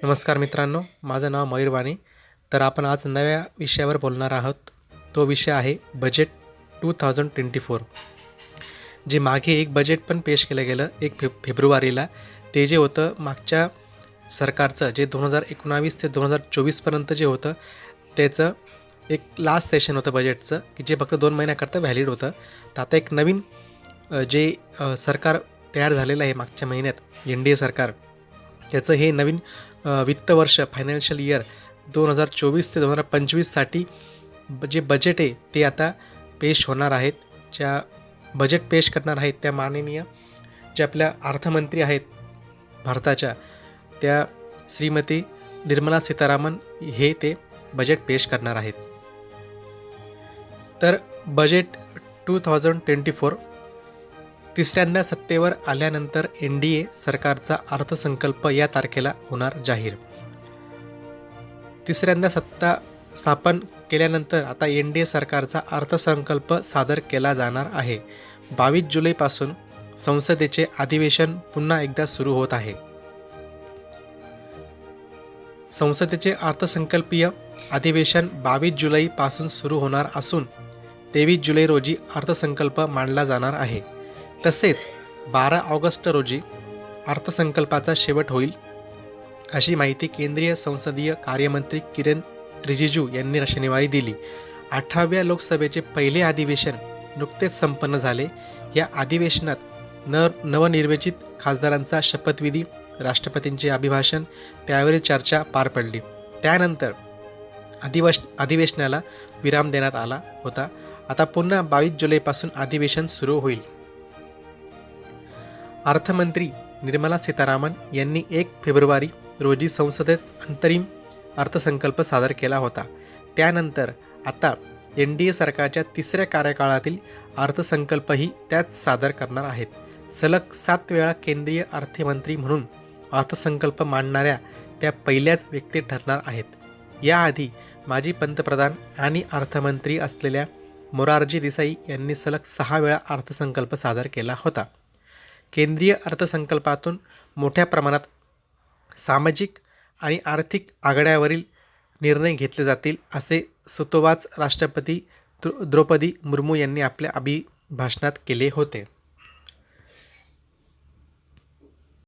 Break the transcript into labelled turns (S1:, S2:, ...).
S1: नमस्कार मित्रांनो, माझं नाव मयूर वाणी. तर आपण आज नव्या विषयावर बोलणार आहोत. तो विषय आहे बजेट 2024. जे मागे एक बजेट पण पेश केलं गेलं 1 फेब्रुवारीला. ते जे होतं मागच्या सरकारचं, जे 2019 ते 2024पर्यंत जे होतं, त्याचं एक लास्ट सेशन होतं बजेटचं, की जे फक्त 2 महिन्याकरता व्हॅलिड होतं. तर आता एक नवीन सरकार तयार झालेलं आहे मागच्या महिन्यात, NDA सरकार. त्याचं हे नवीन वित्त वर्ष, फायनान्शियल इयर 2024 ते 2025साठी जे बजेट आहे ते आता पेश होणार आहेत. ज्या बजेट पेश करणार आहेत त्या माननीय जे आपल्या अर्थमंत्री आहेत भारताच्या, त्या श्रीमती निर्मला सीतारामन हे ते बजेट पेश करणार आहेत. तर बजेट 2024 तिसऱ्यांदा सत्तेवर आल्यानंतर NDA सरकारचा अर्थसंकल्प या तारखेला होणार जाहीर. तिसऱ्यांदा सत्ता स्थापन केल्यानंतर आता NDA सरकारचा अर्थसंकल्प सादर केला जाणार आहे. 22 जुलैपासून संसदेचे अधिवेशन पुन्हा एकदा सुरू होत आहे. संसदेचे अर्थसंकल्पीय अधिवेशन 22 जुलैपासून सुरू होणार असून 23 जुलै रोजी अर्थसंकल्प मांडला जाणार आहे. तसेच 12 ऑगस्ट रोजी अर्थसंकल्पाचा शेवट होईल, अशी माहिती केंद्रीय संसदीय कार्यमंत्री किरण रिजिजू यांनी शनिवारी दिली. 18व्या लोकसभेचे पहिले अधिवेशन नुकतेच संपन्न झाले. या अधिवेशनात नवनिर्वाचित खासदारांचा शपथविधी, राष्ट्रपतींचे अभिभाषण, त्यावरील चर्चा पार पडली. त्यानंतर अधिवेशनाला विराम देण्यात आला होता. आता पुन्हा 22 जुलैपासून अधिवेशन सुरू होईल. अर्थमंत्री निर्मला सीतारामन यांनी 1 फेब्रुवारी रोजी संसदेत अंतरिम अर्थसंकल्प सादर केला होता. त्यानंतर आता NDA सरकारच्या तिसऱ्या कार्यकाळातील अर्थसंकल्पही त्याच सादर करणार आहेत. सलग 7 वेळा केंद्रीय अर्थमंत्री म्हणून अर्थसंकल्प मांडणाऱ्या त्या पहिल्याच व्यक्ती ठरणार आहेत. याआधी माजी पंतप्रधान आणि अर्थमंत्री असलेल्या मोरारजी देसाई यांनी सलग 6 वेळा अर्थसंकल्प सादर केला होता. केंद्रीय अर्थसंकल्पातून मोठ्या प्रमाणात सामाजिक आणि आर्थिक आघाड्यावरील निर्णय घेतले जातील, असे सूतोवाच राष्ट्रपती द्रौपदी मुर्मू यांनी आपल्या अभिभाषणात केले होते.